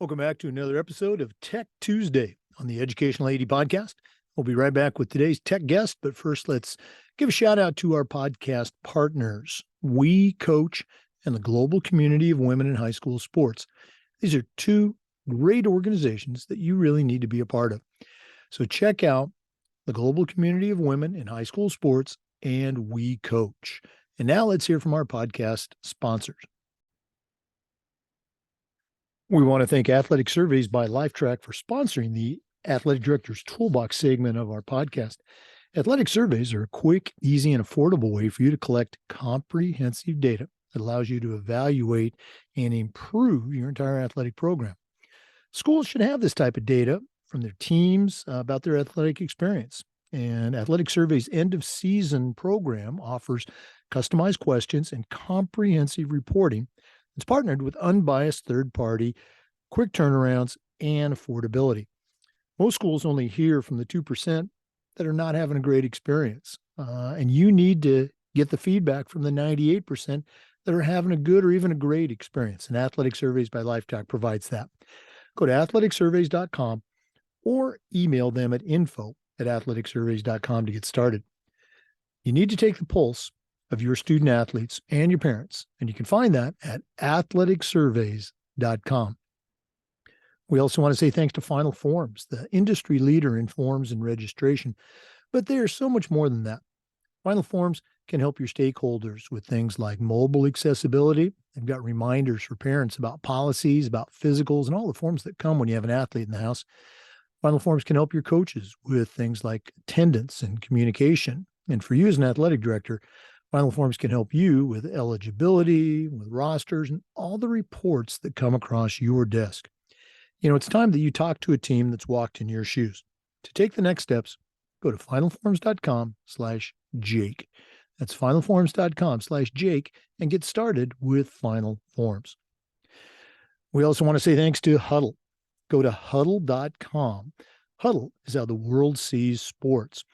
Welcome back to another episode of Tech Tuesday on the Educational AD Podcast. We'll be right back with today's tech guest, but first let's give a shout out to our podcast partners, We Coach and the Global Community of Women in High School Sports. These are two great organizations that you really need to be a part of. So check out the Global Community of Women in High School Sports and We Coach. And now let's hear from our podcast sponsors. We want to thank Athletic Surveys by Lifetrack for sponsoring the Athletic Director's Toolbox segment of our podcast. Athletic surveys are a quick, easy, and affordable way for you to collect comprehensive data that allows you to evaluate and improve your entire athletic program. Schools should have this type of data from their teams about their athletic experience. And Athletic Surveys' end-of-season program offers customized questions and comprehensive reporting. It's partnered with unbiased third-party, quick turnarounds, and affordability. Most schools only hear from the 2% that are not having a great experience. And you need to get the feedback from the 98% that are having a good or even a great experience. And Athletic Surveys by Lifetrack provides that. Go to athleticsurveys.com or email them at info@athleticsurveys.com to get started. You need to take the pulse of your student athletes and your parents, and you can find that at athleticsurveys.com. We also want to say thanks to Final Forms, the industry leader in forms and registration, but they are so much more than that. Final Forms can help your stakeholders with things like mobile accessibility. They've got reminders for parents about policies, about physicals, and all the forms that come when you have an athlete in the house. Final Forms can help your coaches with things like attendance and communication. And for you as an athletic director, Final Forms can help you with eligibility, with rosters, and all the reports that come across your desk. You know, it's time that you talk to a team that's walked in your shoes. To take the next steps, go to finalforms.com/Jake. That's finalforms.com/Jake and get started with Final Forms. We also want to say thanks to Huddle. Go to huddle.com. Huddle is how the world sees sports.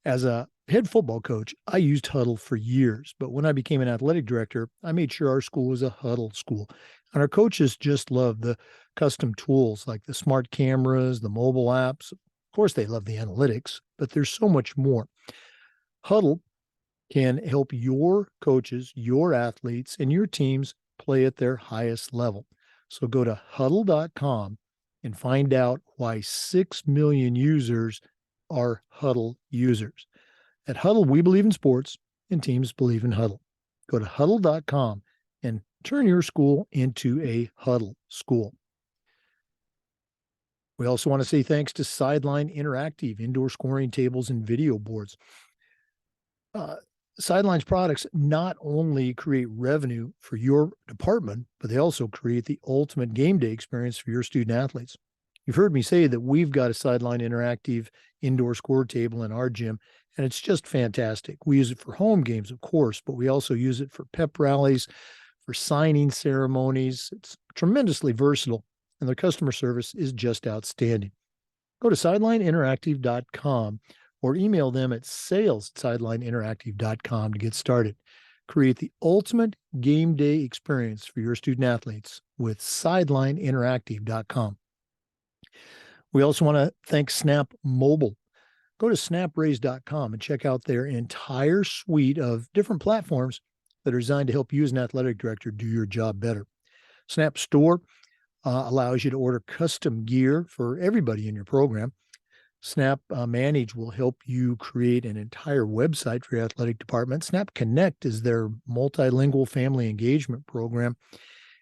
As a head football coach, I used Huddle for years, but when I became an athletic director, I made sure our school was a Huddle school. And our coaches just love the custom tools like the smart cameras, the mobile apps. Of course, they love the analytics, but there's so much more. Huddle can help your coaches, your athletes, and your teams play at their highest level. So go to huddle.com and find out why 6 million users are Huddle users. At Huddle, we believe in sports, and teams believe in Huddle. Go to huddle.com and turn your school into a Huddle school. We also want to say thanks to Sideline Interactive indoor scoring tables and video boards. Sideline's products not only create revenue for your department, but they also create the ultimate game day experience for your student athletes. You've heard me say that we've got a Sideline Interactive indoor score table in our gym, and it's just fantastic. We use it for home games, of course, but we also use it for pep rallies, for signing ceremonies. It's tremendously versatile, and their customer service is just outstanding. Go to sidelineinteractive.com or email them at sales@sidelineinteractive.com to get started. Create the ultimate game day experience for your student athletes with sidelineinteractive.com. We also want to thank Snap Mobile. Go to snapraise.com and check out their entire suite of different platforms that are designed to help you as an athletic director do your job better. Snap Store allows you to order custom gear for everybody in your program. Snap Manage will help you create an entire website for your athletic department. Snap Connect is their multilingual family engagement program.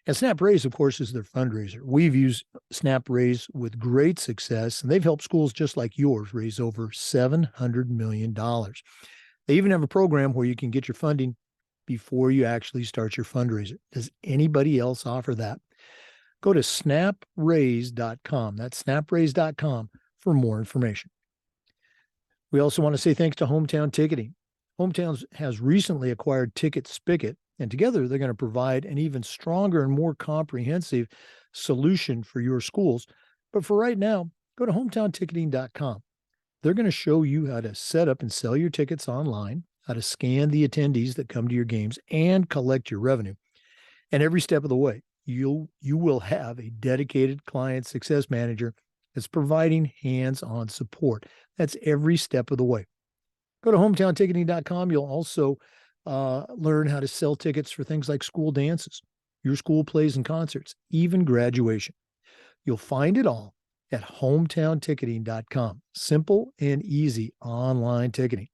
And Snap Raise, of course, is their fundraiser. We've used Snap Raise with great success, and they've helped schools just like yours raise over $700 million. They even have a program where you can get your funding before you actually start your fundraiser. Does anybody else offer that? Go to snapraise.com. That's snapraise.com for more information. We also want to say thanks to Hometown Ticketing. Hometown has recently acquired Ticket Spigot, and together they're going to provide an even stronger and more comprehensive solution for your schools. But for right now, go to hometownticketing.com. They're going to show you how to set up and sell your tickets online, how to scan the attendees that come to your games, and collect your revenue. And every step of the way, you will have a dedicated client success manager that's providing hands-on support. That's every step of the way. Go to hometownticketing.com. You'll also learn how to sell tickets for things like school dances, your school plays and concerts, even graduation. You'll find it all at hometownticketing.com. Simple and easy online ticketing.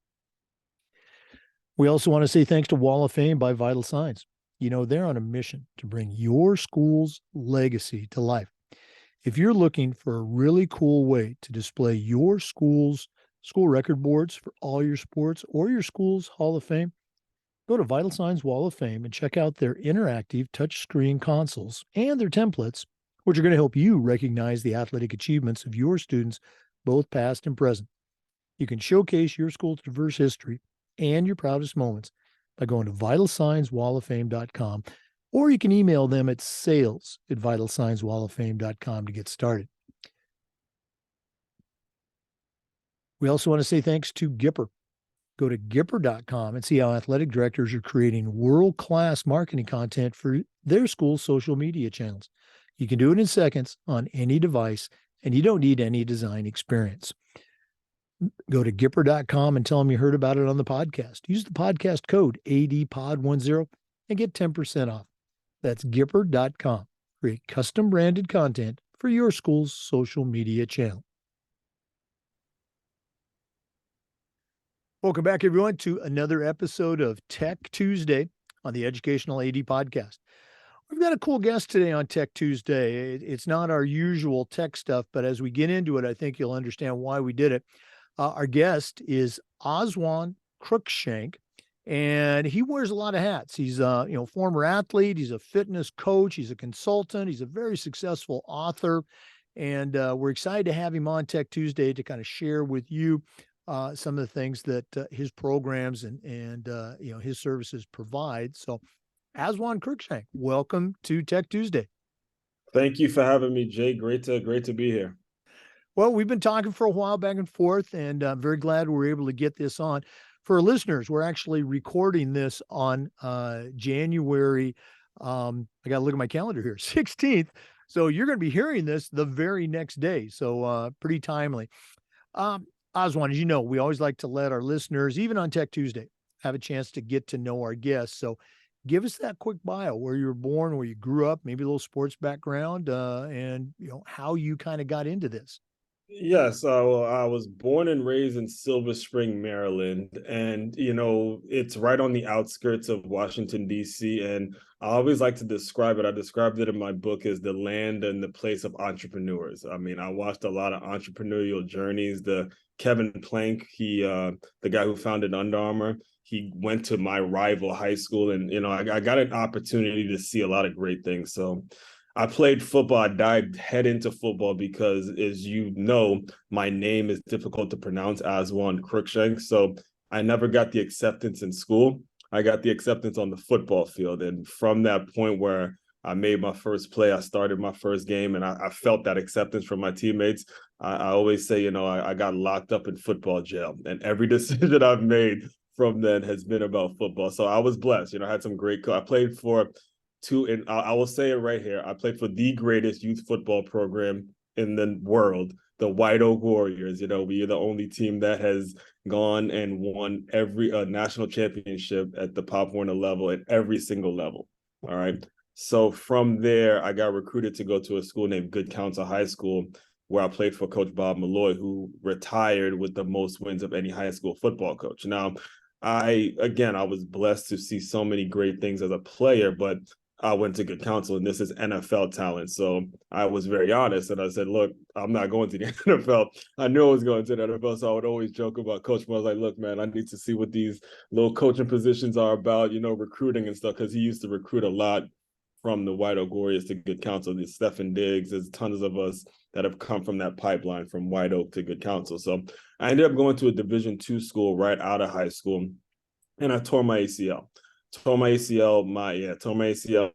We also want to say thanks to Wall of Fame by Vital Signs. You know, they're on a mission to bring your school's legacy to life. If you're looking for a really cool way to display your school's school record boards for all your sports or your school's Hall of Fame, go to Vital Signs Wall of Fame and check out their interactive touchscreen consoles and their templates, which are going to help you recognize the athletic achievements of your students, both past and present. You can showcase your school's diverse history and your proudest moments by going to vitalsignswalloffame.com, or you can email them at sales@vitalsignswalloffame.com to get started. We also want to say thanks to Gipper. Go to Gipper.com and see how athletic directors are creating world-class marketing content for their school's social media channels. You can do it in seconds on any device, and you don't need any design experience. Go to Gipper.com and tell them you heard about it on the podcast. Use the podcast code ADPOD10 and get 10% off. That's Gipper.com. Create custom branded content for your school's social media channel. Welcome back, everyone, to another episode of Tech Tuesday on the Educational AD Podcast. We've got a cool guest today on Tech Tuesday. It's not our usual tech stuff, but as we get into it, I think you'll understand why we did it. Our guest is Aswand Cruickshank, and he wears a lot of hats. He's a former athlete. He's a fitness coach. He's a consultant. He's a very successful author, and we're excited to have him on Tech Tuesday to kind of share with you some of the things that his programs and his services provide. So, Aswand Cruickshank, welcome to Tech Tuesday. Thank you for having me, Jay. Great to be here. Well, we've been talking for a while back and forth, and I'm very glad we're able to get this on. For our listeners, we're actually recording this on January. I got to look at my calendar here, 16th. So you're going to be hearing this the very next day. So pretty timely. Aswand, as you know, we always like to let our listeners, even on Tech Tuesday, have a chance to get to know our guests. So give us that quick bio, where you were born, where you grew up, maybe a little sports background, and how you kind of got into this. Yes, I was born and raised in Silver Spring, Maryland, and it's right on the outskirts of Washington, D.C. And I always like to describe it. I described it in my book as the land and the place of entrepreneurs. I mean, I watched a lot of entrepreneurial journeys. The Kevin Plank, the guy who founded Under Armour, he went to my rival high school, and I got an opportunity to see a lot of great things. So I played football. I dived head into football because, as you know, my name is difficult to pronounce, Aswand Cruickshank. So I never got the acceptance in school. I got the acceptance on the football field. And from that point where I made my first play, I started my first game, and I felt that acceptance from my teammates. I always say, I got locked up in football jail. And every decision I've made from then has been about football. So I was blessed. I had some great I played for and I will say it right here. I played for the greatest youth football program in the world, the White Oak Warriors. We are the only team that has gone and won every national championship at the Pop Warner level at every single level. All right. So from there, I got recruited to go to a school named Good Counsel High School, where I played for Coach Bob Malloy, who retired with the most wins of any high school football coach. Now, I was blessed to see so many great things as a player, but I went to Good Counsel, and this is NFL talent. So I was very honest, and I said, look, I'm not going to the NFL. I knew I was going to the NFL, so I would always joke about coach. But I was like, look, man, I need to see what these little coaching positions are about, recruiting and stuff, because he used to recruit a lot from the White Oak Warriors to Good Counsel. There's Stephen Diggs. There's tons of us that have come from that pipeline from White Oak to Good Counsel. So I ended up going to a Division II school right out of high school, and I tore my ACL. Tore my ACL,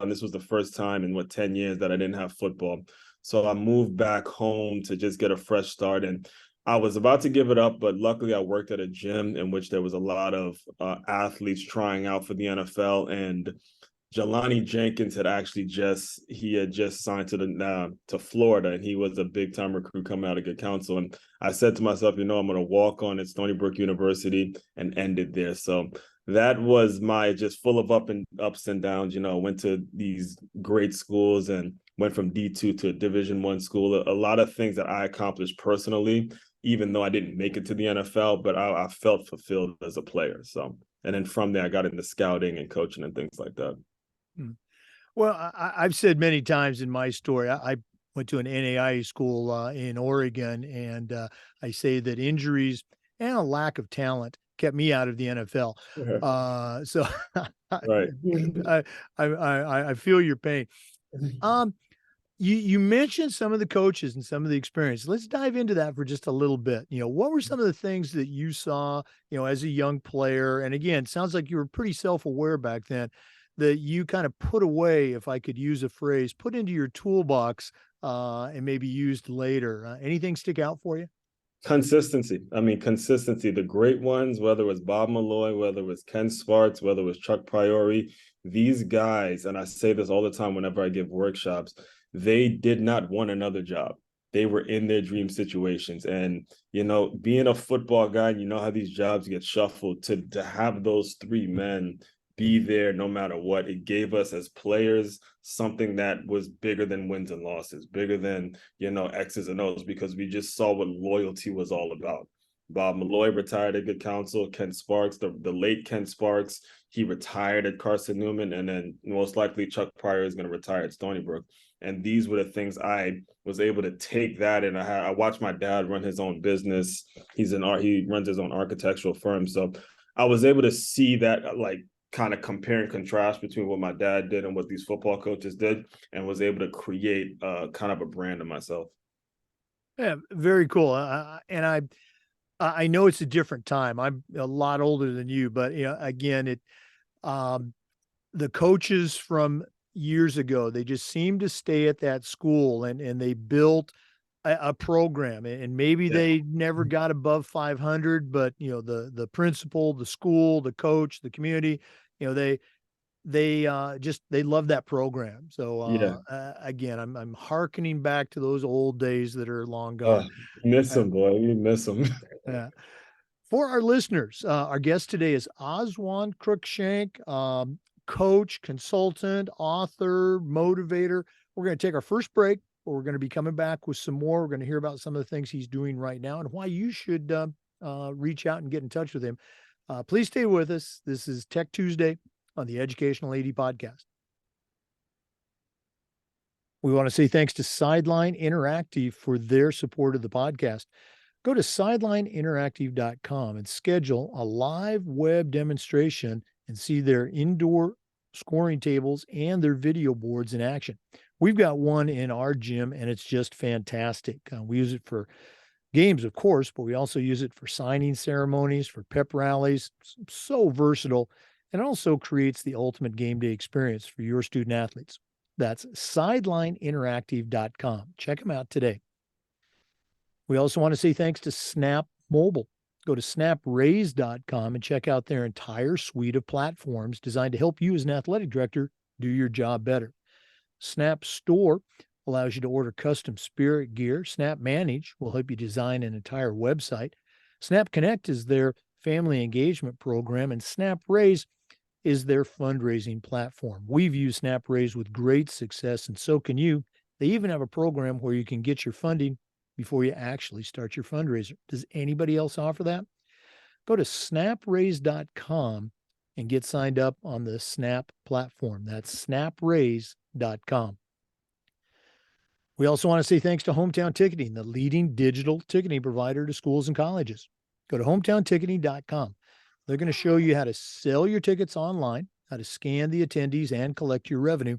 and this was the first time in 10 years that I didn't have football. So I moved back home to just get a fresh start, and I was about to give it up, but luckily I worked at a gym in which there was a lot of athletes trying out for the NFL, and Jelani Jenkins had just signed to Florida, and he was a big time recruit coming out of good counsel. And I said to myself, I'm going to walk on at Stony Brook University and end it there. So that was my just full of ups and downs. Went to these great schools and went from D2 to a Division I school. A lot of things that I accomplished personally, even though I didn't make it to the NFL, but I felt fulfilled as a player. So, and then from there, I got into scouting and coaching and things like that. Well, I've said many times in my story, I went to an NAIA school in Oregon, and I say that injuries and a lack of talent kept me out of the NFL. So Right. I feel your pain. You mentioned some of the coaches and some of the experience. Let's dive into that for just a little bit. What were some of the things that you saw, as a young player? And again, sounds like you were pretty self-aware back then, that you kind of put away, if I could use a phrase, put into your toolbox and maybe used later. Anything stick out for you? Consistency. I mean, consistency. The great ones, whether it was Bob Malloy, whether it was Ken Sparks, whether it was Chuck Priori, these guys, and I say this all the time whenever I give workshops, they did not want another job. They were in their dream situations. And, being a football guy, how these jobs get shuffled, to have those three men be there no matter what. It gave us as players something that was bigger than wins and losses, bigger than, X's and O's, because we just saw what loyalty was all about. Bob Malloy retired at good counsel. Ken Sparks, the late Ken Sparks, he retired at Carson Newman, and then most likely Chuck Pryor is going to retire at Stony Brook. And these were the things I was able to take that. And I watched my dad run his own business. He runs his own architectural firm. So I was able to see that, kind of compare and contrast between what my dad did and what these football coaches did, and was able to create kind of a brand of myself. Yeah, very cool. And I know it's a different time. I'm a lot older than you, but again, um, the coaches from years ago, they just seem to stay at that school, and they built a program, and maybe Yeah. they never got above 500, but the principal, the school, the coach, the community, they love that program. So Yeah. again, I'm hearkening back to those old days that are long Oh, gone. miss Uh, him, boy. You miss him. for our listeners, our guest today is Aswand Cruickshank, coach, consultant, author, motivator. We're going to take our first break, but we're going to be coming back with some more. We're going to hear about some of the things he's doing right now and why you should reach out and get in touch with him. Please stay with us. This is Tech Tuesday on the Educational AD Podcast. We want to say thanks to Sideline Interactive for their support of the podcast. Go to sidelineinteractive.com and schedule a live web demonstration and see their indoor scoring tables and their video boards in action. We've got one in our gym, and it's just fantastic. We use it for games, of course, but we also use it for signing ceremonies, for pep rallies. So versatile, and also creates the ultimate game day experience for your student athletes. That's sidelineinteractive.com. Check them out today. We also want to say thanks to Snap Mobile. Go to snapraise.com and check out their entire suite of platforms designed to help you as an athletic director do your job better. Snap Store allows you to order custom spirit gear. Snap Manage will help you design an entire website. Snap Connect is their family engagement program, and Snap Raise is their fundraising platform. We've used Snap Raise with great success, and so can you. They even have a program where you can get your funding before you actually start your fundraiser. Does anybody else offer that? Go to snapraise.com and get signed up on the Snap platform. That's snapraise.com. We also want to say thanks to Hometown Ticketing, the leading digital ticketing provider to schools and colleges. Go to hometownticketing.com. They're going to show you how to sell your tickets online, how to scan the attendees and collect your revenue.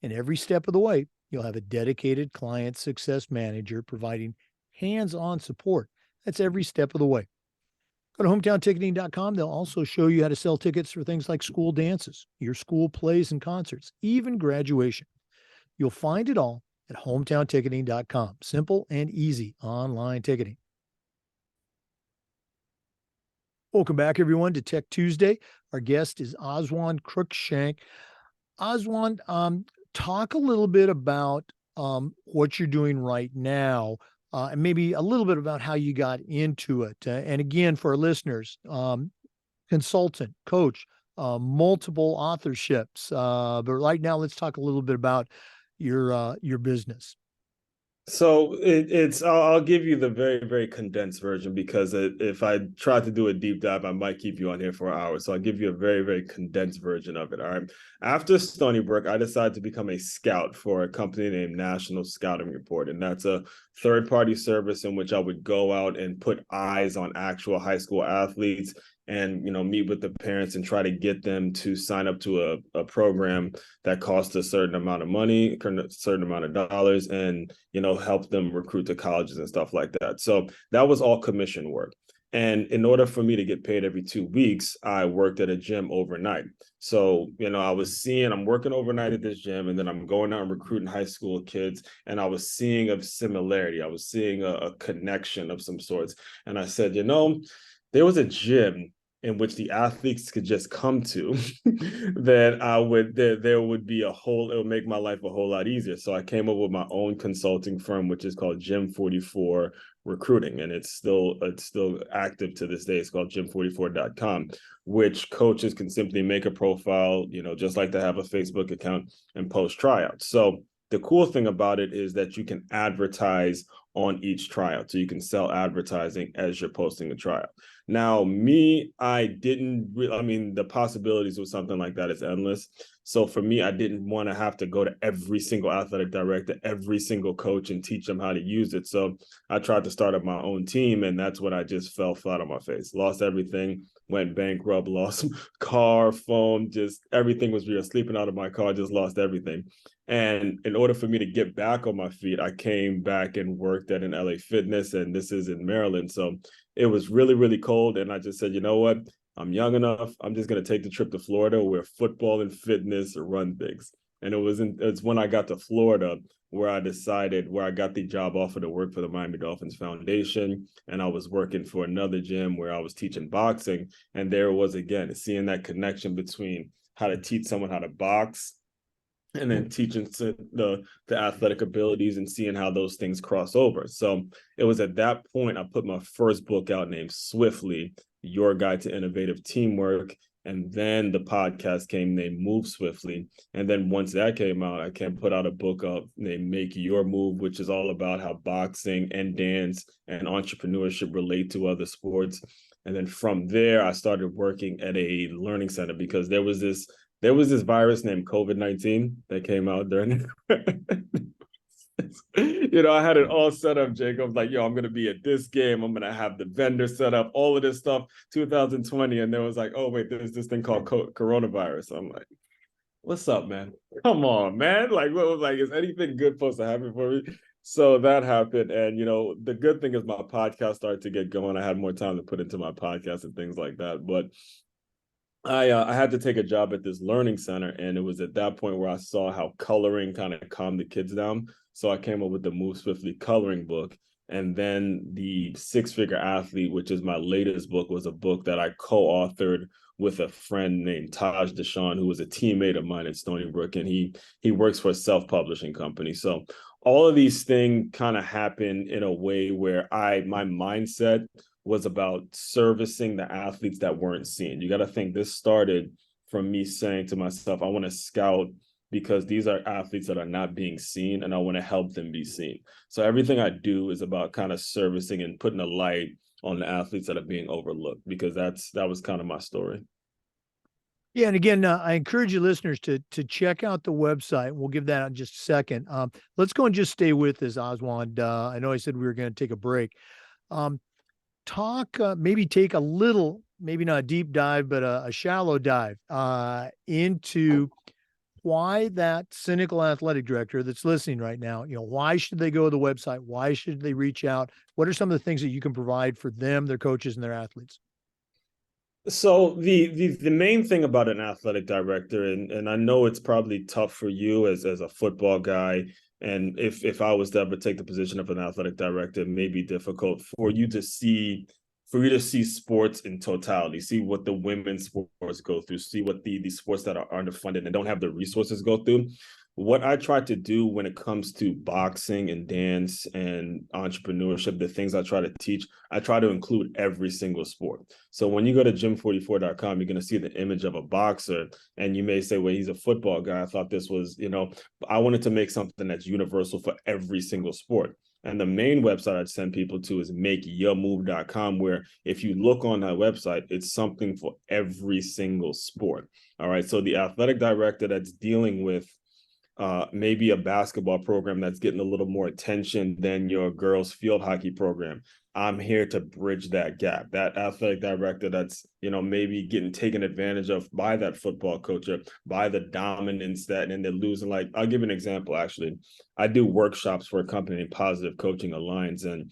And every step of the way, you'll have a dedicated client success manager providing hands-on support. That's every step of the way. Go to hometownticketing.com. They'll also show you how to sell tickets for things like school dances, your school plays and concerts, even graduation. You'll find it all at hometownticketing.com. Simple and easy online ticketing. Welcome back, everyone, to Tech Tuesday. Our guest is Aswand Cruickshank. Aswand, talk a little bit about what you're doing right now, and maybe a little bit about how you got into it. And again, for our listeners, consultant, coach, multiple authorships. But right now, let's talk a little bit about your business. So it's I'll give you the very, very condensed version because if I try to do a deep dive, I might keep you on here for an hour. So I'll give you a very, very condensed version of it. All right. After Stony Brook, I decided to become a scout for a company named National Scouting Report. And that's a third-party service in which I would go out and put eyes on actual high school athletes and meet with the parents and try to get them to sign up to a program that costs a certain amount of money, a certain amount of dollars, and help them recruit to colleges and stuff like that. So that was all commission work. And in order for me to get paid every 2 weeks, I worked at a gym overnight. So, I'm working overnight at this gym, and then I'm going out and recruiting high school kids. And I was seeing a similarity. I was seeing a connection of some sorts. And I said, there was a gym in which the athletes could just come to, there would be it would make my life a whole lot easier. So I came up with my own consulting firm, which is called Gym 44 Recruiting. And it's still active to this day. It's called gym44.com, which coaches can simply make a profile, just like they have a Facebook account, and post tryouts. So the cool thing about it is that you can advertise on each tryout. So you can sell advertising as you're posting a tryout. Now, the possibilities with something like that is endless. So for me, I didn't want to have to go to every single athletic director, every single coach, and teach them how to use it. So I tried to start up my own team, and that's when I just fell flat on my face. Lost everything, went bankrupt, lost car, phone, just everything was real. Sleeping out of my car, just lost everything. And in order for me to get back on my feet, I came back and worked at an LA Fitness, and this is in Maryland. So it was really, really cold. And I just said, you know what? I'm young enough. I'm just going to take the trip to Florida where football and fitness run things. And it's when I got to Florida where I got the job offer to work for the Miami Dolphins Foundation. And I was working for another gym where I was teaching boxing. And there it was again, seeing that connection between how to teach someone how to box and then teaching the athletic abilities and seeing how those things cross over. So it was at that point I put my first book out named Swiftly, Your Guide to Innovative Teamwork. And then the podcast came named Move Swiftly. And then once that came out, I can put out a book named Make Your Move, which is all about how boxing and dance and entrepreneurship relate to other sports. And then from there, I started working at a learning center because there was this virus named COVID-19 that came out during I had it all set up, Jake. I was like, I'm going to be at this game. I'm going to have the vendor set up, all of this stuff, 2020. And there was like, oh, wait, there's this thing called coronavirus. I'm like, what's up, man? Come on, man. Like, what was like, is anything good supposed to happen for me? So that happened. And, the good thing is my podcast started to get going. I had more time to put into my podcast and things like that. But I had to take a job at this learning center, and it was at that point where I saw how coloring kind of calmed the kids down. So I came up with the Move Swiftly coloring book. And then the Six Figure Athlete, which is my latest book, was a book that I co-authored with a friend named Taj Deshawn, who was a teammate of mine at Stony Brook, and he works for a self-publishing company. So all of these things kind of happen in a way where my mindset was about servicing the athletes that weren't seen. You got to think this started from me saying to myself, I want to scout because these are athletes that are not being seen, and I want to help them be seen. So everything I do is about kind of servicing and putting a light on the athletes that are being overlooked, because that was kind of my story. Yeah, and again, I encourage you listeners to check out the website. We'll give that in just a second. Let's go and just stay with us, Aswand. I know I said we were going to take a break. Maybe take a little, maybe not a deep dive, but a shallow dive into why that cynical athletic director that's listening right now, why should they go to the website? Why should they reach out? What are some of the things that you can provide for them, their coaches, and their athletes? So the main thing about an athletic director, and I know it's probably tough for you as a football guy, and if I was to ever take the position of an athletic director, it may be difficult for you to see for you to see sports in totality, see what the women's sports go through, see what the sports that are underfunded and don't have the resources go through. What I try to do when it comes to boxing and dance and entrepreneurship, the things I try to teach, I try to include every single sport. So when you go to gym44.com, you're going to see the image of a boxer, and you may say, well, he's a football guy. I thought this was, I wanted to make something that's universal for every single sport. And the main website I'd send people to is makeyourmove.com, where if you look on that website, it's something for every single sport. All right. So the athletic director that's dealing with maybe a basketball program that's getting a little more attention than your girls field hockey program, I'm here to bridge that gap. That athletic director that's, maybe getting taken advantage of by that football coach, or by the dominance and they're losing. Like, I'll give an example. Actually, I do workshops for a company, Positive Coaching Alliance, and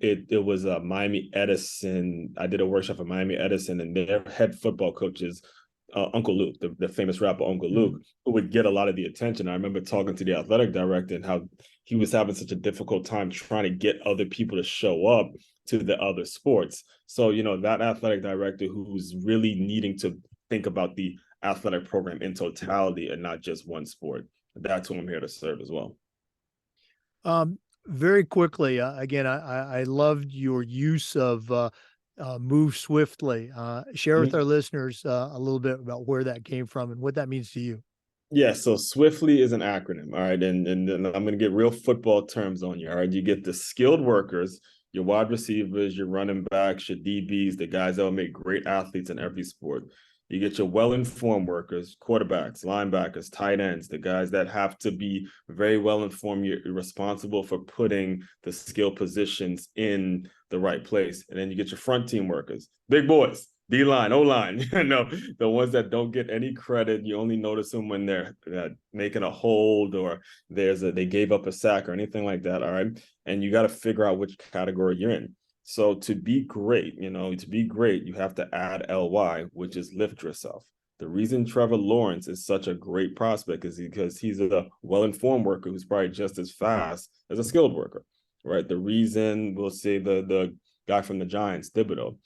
it was Miami Edison. I did a workshop for Miami Edison, and their head football coaches, Uncle Luke, the famous rapper Uncle Luke, who would get a lot of the attention. I remember talking to the athletic director and how he was having such a difficult time trying to get other people to show up to the other sports. So, that athletic director who's really needing to think about the athletic program in totality and not just one sport, that's who I'm here to serve as well. Very quickly, again, I loved your use of move swiftly. Share with our listeners a little bit about where that came from and what that means to you. Yeah, so Swiftly is an acronym, all right, and I'm going to get real football terms on you, all right? You get the skilled workers, your wide receivers, your running backs, your DBs, the guys that will make great athletes in every sport. You get your well-informed workers, quarterbacks, linebackers, tight ends, the guys that have to be very well-informed. You're responsible for putting the skill positions in the right place. And then you get your front team workers, big boys, D-line, O-line, the ones that don't get any credit. You only notice them when they're making a hold, or they gave up a sack or anything like that, all right? And you got to figure out which category you're in. So to be great, you have to add LY, which is lift yourself. The reason Trevor Lawrence is such a great prospect is because he's a well-informed worker who's probably just as fast as a skilled worker, right? The reason, we'll say, the guy from the Giants, Thibodeau,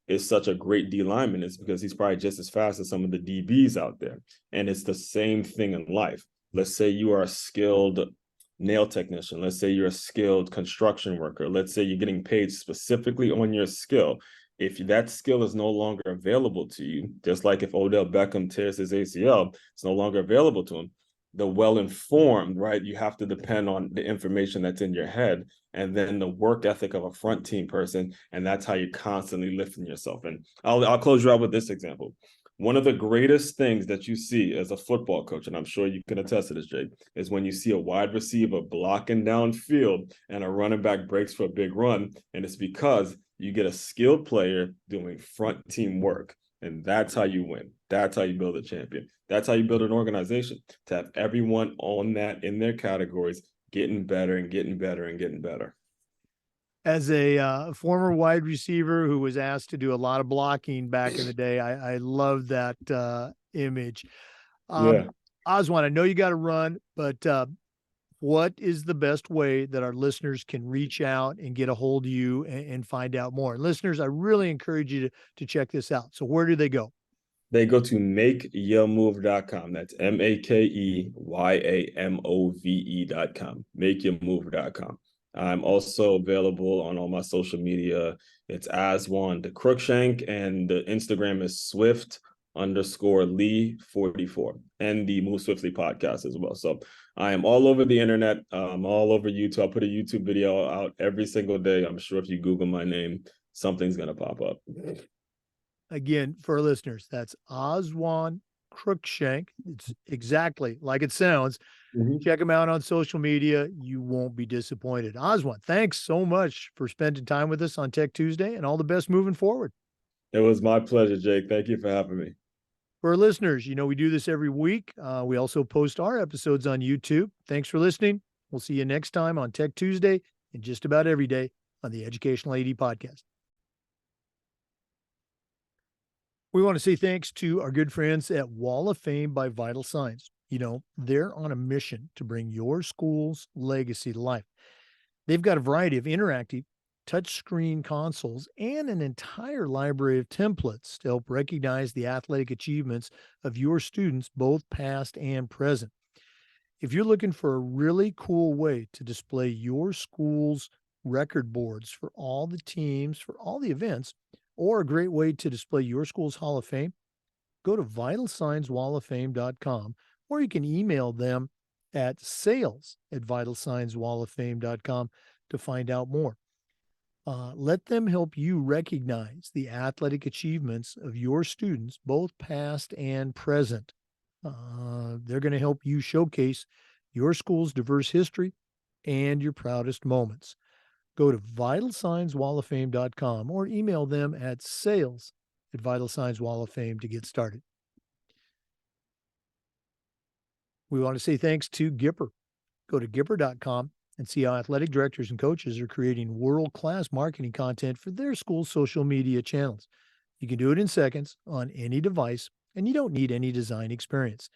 is such a great D lineman is because he's probably just as fast as some of the DBs out there. And it's the same thing in life. Let's say you are a skilled nail technician. Let's say you're a skilled construction worker. Let's say you're getting paid specifically on your skill. If that skill is no longer available to you, just like if Odell Beckham tears his ACL, it's no longer available to him. The well-informed, right? You have to depend on the information that's in your head, and then the work ethic of a front team person, and that's how you're constantly lifting yourself. And I'll close you out with this example. One of the greatest things that you see as a football coach, and I'm sure you can attest to this, Jake, is when you see a wide receiver blocking downfield and a running back breaks for a big run, and it's because you get a skilled player doing front team work. And that's how you win. That's how you build a champion. That's how you build an organization, to have everyone on that in their categories getting better and getting better and getting better. As a former wide receiver who was asked to do a lot of blocking back in the day, I love that image. Aswand, I know you got to run, but what is the best way that our listeners can reach out and get a hold of you and find out more? And listeners, I really encourage you to check this out. So where do they go? They go to makeyourmove.com. That's makeyourmove.com. Makeyourmove.com. I'm also available on all my social media. It's Aswand, the Cruickshank, and the Instagram is Swift_Lee44, and the Move Swiftly podcast as well. So I am all over the internet. I'm all over YouTube. I'll put a YouTube video out every single day. I'm sure if you Google my name, something's going to pop up. Again, for our listeners, that's Aswand Cruickshank. It's exactly like it sounds. Check him out on social media. You won't be disappointed. Aswand, thanks so much for spending time with us on Tech Tuesday, and all the best moving forward. It was my pleasure, Jake. Thank you for having me. For our listeners, we do this every week. We also post our episodes on YouTube. Thanks for listening. We'll see you next time on Tech Tuesday and just about every day on the Educational AD Podcast. We want to say thanks to our good friends at Wall of Fame by Vital Signs. They're on a mission to bring your school's legacy to life. They've got a variety of interactive touchscreen consoles, and an entire library of templates to help recognize the athletic achievements of your students, both past and present. If you're looking for a really cool way to display your school's record boards for all the teams, for all the events, or a great way to display your school's Hall of Fame, go to vitalsignswalloffame.com, or you can email them at sales@vitalsignswalloffame.com to find out more. Let them help you recognize the athletic achievements of your students, both past and present. They're going to help you showcase your school's diverse history and your proudest moments. Go to vitalsignswalloffame.com or email them at sales@vitalsignswalloffame to get started. We want to say thanks to Gipper. Go to Gipper.com and see how athletic directors and coaches are creating world-class marketing content for their school's social media channels. You can do it in seconds on any device, and you don't need any design experience.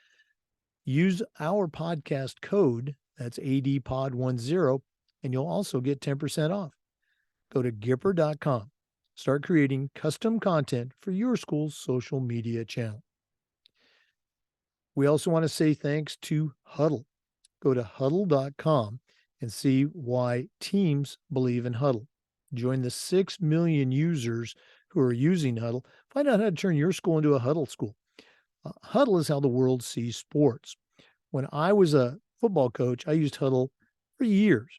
Use our podcast code, that's ADPOD10, and you'll also get 10% off. Go to Gipper.com. Start creating custom content for your school's social media channel. We also want to say thanks to Huddle. Go to huddle.com and see why teams believe in Huddle. Join the 6 million users who are using Huddle. Find out how to turn your school into a Huddle school. Huddle is how the world sees sports. When I was a football coach, I used Huddle for years.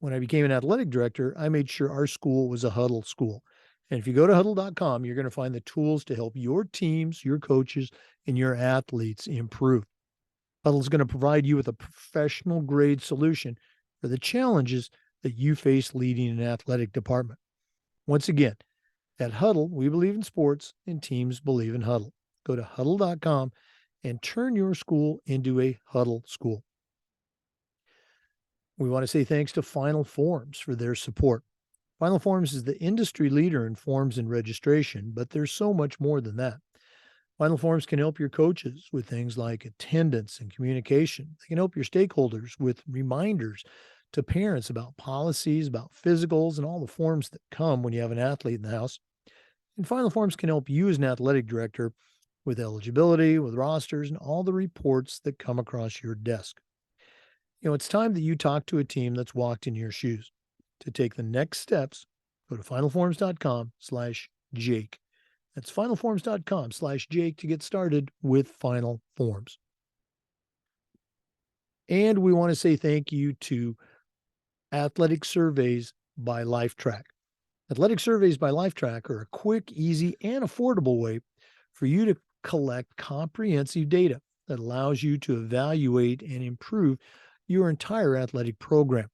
When I became an athletic director, I made sure our school was a Huddle school. And if you go to huddle.com, you're going to find the tools to help your teams, your coaches, and your athletes improve. Huddle is going to provide you with a professional grade solution for the challenges that you face leading an athletic department. Once again, at Huddle, we believe in sports and teams believe in Huddle. Go to huddle.com and turn your school into a Huddle school. We want to say thanks to Final Forms for their support. Final Forms is the industry leader in forms and registration, but there's so much more than that. Final Forms can help your coaches with things like attendance and communication. They can help your stakeholders with reminders to parents about policies, about physicals, and all the forms that come when you have an athlete in the house. And Final Forms can help you as an athletic director with eligibility, with rosters, and all the reports that come across your desk. It's time that you talk to a team that's walked in your shoes. To take the next steps, go to finalforms.com/Jake. That's finalforms.com/Jake to get started with Final Forms. And we want to say thank you to Athletic Surveys by LifeTrack. Athletic Surveys by LifeTrack are a quick, easy, and affordable way for you to collect comprehensive data that allows you to evaluate and improve your entire athletic program.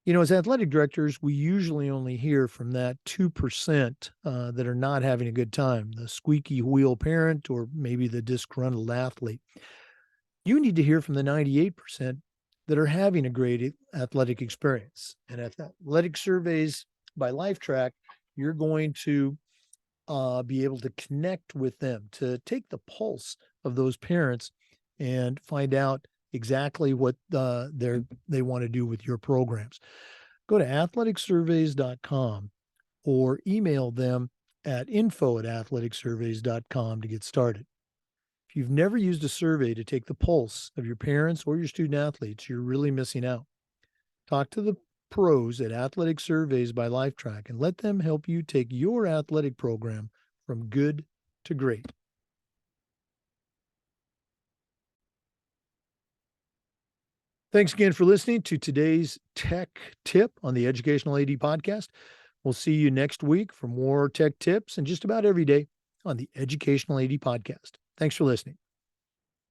As athletic directors, we usually only hear from that 2% that are not having a good time, the squeaky wheel parent or maybe the disgruntled athlete. You need to hear from the 98% that are having a great athletic experience. And at Athletic Surveys by LifeTrack, you're going to be able to connect with them, to take the pulse of those parents and find out exactly what they want to do with your programs. Go to athleticsurveys.com or email them at info@athleticsurveys.com to get started. If you've never used a survey to take the pulse of your parents or your student athletes, you're really missing out. Talk to the pros at Athletic Surveys by LifeTrack and let them help you take your athletic program from good to great. Thanks again for listening to today's tech tip on the Educational AD Podcast. We'll see you next week for more tech tips and just about every day on the Educational AD Podcast. Thanks for listening.